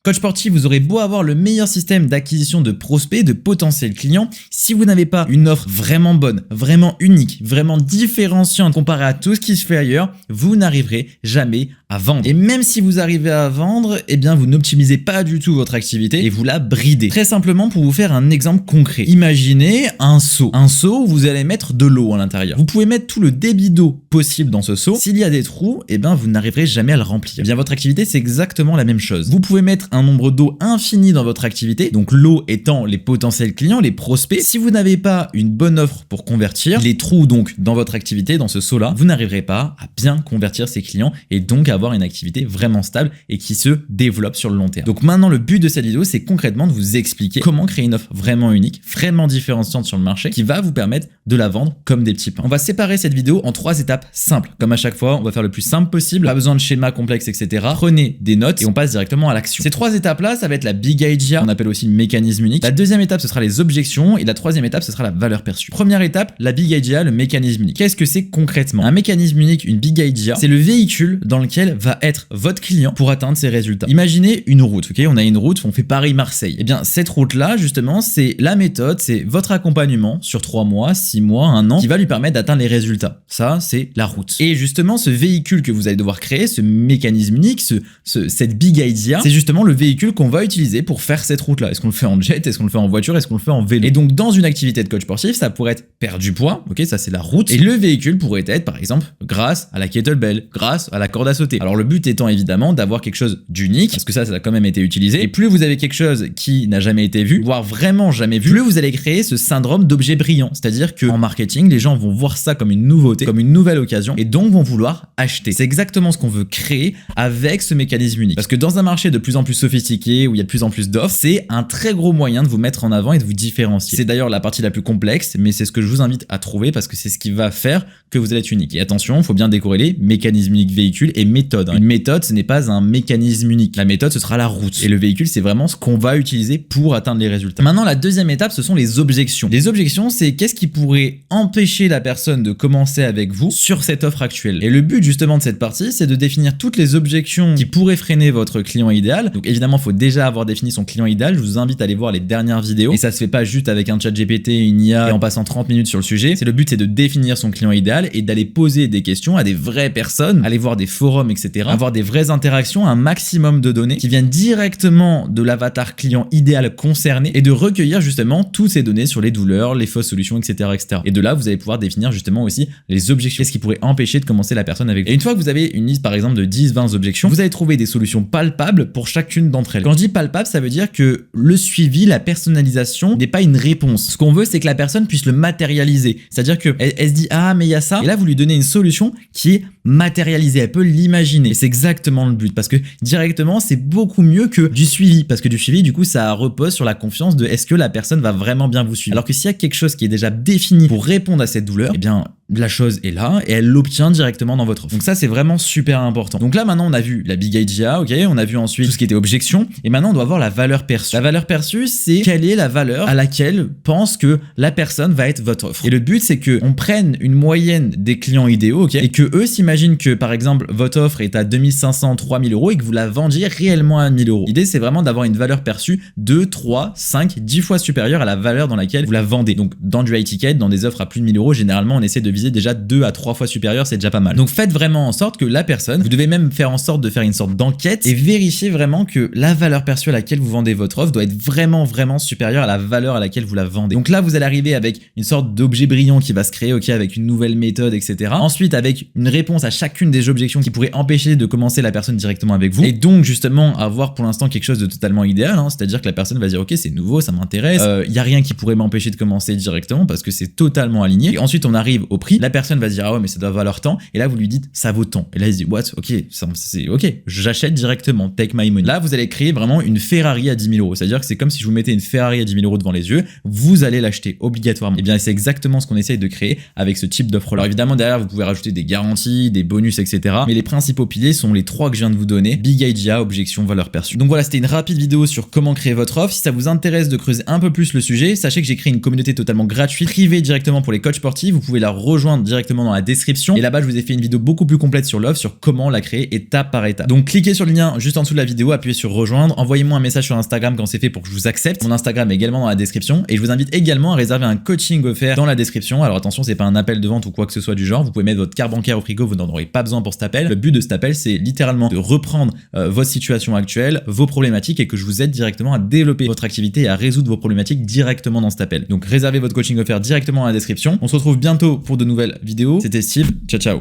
Coach sportif, vous aurez beau avoir le meilleur système d'acquisition de prospects, de potentiels clients, si vous n'avez pas une offre vraiment bonne, vraiment unique, vraiment différenciante comparée à tout ce qui se fait ailleurs, vous n'arriverez jamais à vendre. Et même si vous arrivez à vendre, eh bien vous n'optimisez pas du tout votre activité et vous la bridez. Très simplement, pour vous faire un exemple concret, imaginez un seau où vous allez mettre de l'eau à l'intérieur. Vous pouvez mettre tout le débit d'eau possible dans ce seau. S'il y a des trous, eh bien vous n'arriverez jamais à le remplir. Eh bien votre activité, c'est exactement la même chose. Vous pouvez mettre un nombre d'eau infini dans votre activité, donc l'eau étant les potentiels clients, les prospects. Si vous n'avez pas une bonne offre pour convertir, les trous donc dans votre activité, dans ce seau-là, vous n'arriverez pas à bien convertir ces clients et donc avoir une activité vraiment stable et qui se développe sur le long terme. Donc maintenant, le but de cette vidéo, c'est concrètement de vous expliquer comment créer une offre vraiment unique, vraiment différenciante sur le marché, qui va vous permettre de la vendre comme des petits pains. On va séparer cette vidéo en 3 étapes simples. Comme à chaque fois, on va faire le plus simple possible, pas besoin de schéma complexe, etc. Prenez des notes et on passe directement à l'action. Ces 3 étapes-là, ça va être la Big Idea, on appelle aussi le mécanisme unique. La deuxième étape, ce sera les objections et la troisième étape, ce sera la valeur perçue. Première étape, la Big Idea, le mécanisme unique. Qu'est-ce que c'est concrètement? Un mécanisme unique, une Big Idea, c'est le véhicule dans lequel va être votre client pour atteindre ses résultats. Imaginez une route, ok? On a une route, on fait Paris-Marseille. Eh bien, cette route-là, justement, c'est la méthode, c'est votre accompagnement sur 3 mois, 6 mois, 1 an, qui va lui permettre d'atteindre les résultats. Ça, c'est la route. Et justement, ce véhicule que vous allez devoir créer, ce mécanisme unique, cette Big Idea, c'est justement le véhicule qu'on va utiliser pour faire cette route-là. Est-ce qu'on le fait en jet? Est-ce qu'on le fait en voiture? Est-ce qu'on le fait en vélo? Et donc, dans une activité de coach sportif, ça pourrait être perdre du poids, ok? Ça, c'est la route. Et le véhicule pourrait être, par exemple, grâce à la kettlebell, grâce à la corde à sauter. Alors, le but étant évidemment d'avoir quelque chose d'unique, parce que ça a quand même été utilisé. Et plus vous avez quelque chose qui n'a jamais été vu, voire vraiment jamais vu, plus vous allez créer ce syndrome d'objet brillant. C'est-à-dire que en marketing, les gens vont voir ça comme une nouveauté, comme une nouvelle occasion, et donc vont vouloir acheter. C'est exactement ce qu'on veut créer avec ce mécanisme unique. Parce que dans un marché de plus en plus sophistiqué, où il y a de plus en plus d'offres, c'est un très gros moyen de vous mettre en avant et de vous différencier. C'est d'ailleurs la partie la plus complexe, mais c'est ce que je vous invite à trouver parce que c'est ce qui va faire que vous allez être unique. Et attention, il faut bien décorréler mécanisme unique, véhicule et méthode. Une méthode, ce n'est pas un mécanisme unique. La méthode, ce sera la route. Et le véhicule, c'est vraiment ce qu'on va utiliser pour atteindre les résultats. Maintenant, la deuxième étape, ce sont les objections. Les objections, c'est qu'est-ce qui pourrait empêcher la personne de commencer avec vous sur cette offre actuelle. Et le but justement de cette partie, c'est de définir toutes les objections qui pourraient freiner votre client idéal. Donc évidemment, il faut déjà avoir défini son client idéal. Je vous invite à aller voir les dernières vidéos. Et ça se fait pas juste avec un chat GPT, une IA et en passant 30 minutes sur le sujet. Le but, c'est de définir son client idéal et d'aller poser des questions à des vraies personnes, aller voir des forums, etc. Avoir des vraies interactions, un maximum de données qui viennent directement de l'avatar client idéal concerné et de recueillir justement toutes ces données sur les douleurs, les fausses solutions, etc., etc. Et de là, vous allez pouvoir définir justement aussi les objections. Qu'est-ce qui pourrait empêcher de commencer la personne avec vous. Et une fois que vous avez une liste par exemple de 10-20 objections, vous allez trouver des solutions palpables pour chacune d'entre elles. Quand je dis palpable, ça veut dire que le suivi, la personnalisation n'est pas une réponse. Ce qu'on veut, c'est que la personne puisse le matérialiser. C'est-à-dire qu'elle se dit « Ah, mais il y a ça ». Et là, vous lui donnez une solution qui est matérialisée. Elle peut l'imaginer. Et c'est exactement le but. Parce que directement, c'est beaucoup mieux que du suivi. Parce que du suivi, du coup, ça repose sur la confiance de est-ce que la personne va vraiment bien vous suivre. Alors que s'il y a quelque chose qui est déjà défini pour répondre à cette douleur, eh bien, la chose est là et elle l'obtient directement dans votre offre. Donc ça, c'est vraiment super important. Donc là, maintenant, on a vu la Big Idea, ok, on a vu ensuite tout ce qui était objection et maintenant, on doit voir la valeur perçue. La valeur perçue, c'est quelle est la valeur à laquelle pense que la personne va être votre offre. Et le but, c'est que on prenne une moyenne des clients idéaux, ok, et que eux s'imaginent que, par exemple, votre offre est à 2500, 3000 euros et que vous la vendiez réellement à 1000 euros. L'idée, c'est vraiment d'avoir une valeur perçue 2, 3, 5, 10 fois supérieure à la valeur dans laquelle vous la vendez. Donc, dans du high ticket, dans des offres à plus de 1000 euros, généralement, on essaie de viser déjà 2 à 3 fois supérieur, c'est déjà pas mal. Donc faites vraiment en sorte que la personne, vous devez même faire en sorte de faire une sorte d'enquête et vérifier vraiment que la valeur perçue à laquelle vous vendez votre offre doit être vraiment supérieure à la valeur à laquelle vous la vendez. Donc là, vous allez arriver avec une sorte d'objet brillant qui va se créer, ok, avec une nouvelle méthode, etc. Ensuite, avec une réponse à chacune des objections qui pourraient empêcher de commencer la personne directement avec vous. Et donc, justement, avoir pour l'instant quelque chose de totalement idéal, hein, c'est-à-dire que la personne va dire, ok, c'est nouveau, ça m'intéresse, il y a rien qui pourrait m'empêcher de commencer directement parce que c'est totalement aligné. Et ensuite, on arrive au prix. La personne va se dire, ah ouais, mais ça doit valoir tant. Et là, vous lui dites, ça vaut tant. Et là, il se dit, what? Ok, c'est ok, j'achète directement, take my money. Là, vous allez créer vraiment une Ferrari à 10 000 euros. C'est-à-dire que c'est comme si je vous mettais une Ferrari à 10 000 euros devant les yeux, vous allez l'acheter obligatoirement. Et bien, c'est exactement ce qu'on essaye de créer avec ce type d'offre-là. Alors évidemment, derrière, vous pouvez rajouter des garanties, des bonus, etc. Mais les principaux piliers sont les 3 que je viens de vous donner: Big Idea, objection, valeur perçue. Donc voilà, c'était une rapide vidéo sur comment créer votre offre. Si ça vous intéresse de creuser un peu plus le sujet, sachez que j'ai créé une communauté totalement gratuite, privée directement pour les coachs sportifs. Vous pouvez la rejoindre rejoindre directement dans la description. Et là-bas, je vous ai fait une vidéo beaucoup plus complète sur l'offre, sur comment la créer étape par étape. Donc cliquez sur le lien juste en dessous de la vidéo, appuyez sur rejoindre, envoyez-moi un message sur Instagram quand c'est fait pour que je vous accepte. Mon Instagram est également dans la description et je vous invite également à réserver un coaching offert dans la description. Alors attention, c'est pas un appel de vente ou quoi que ce soit du genre, vous pouvez mettre votre carte bancaire au frigo, vous n'en aurez pas besoin pour cet appel. Le but de cet appel, c'est littéralement de reprendre votre situation actuelle, vos problématiques et que je vous aide directement à développer votre activité et à résoudre vos problématiques directement dans cet appel. Donc réservez votre coaching offert directement dans la description. On se retrouve bientôt pour de nouvelles vidéos. C'était Steve, ciao ciao.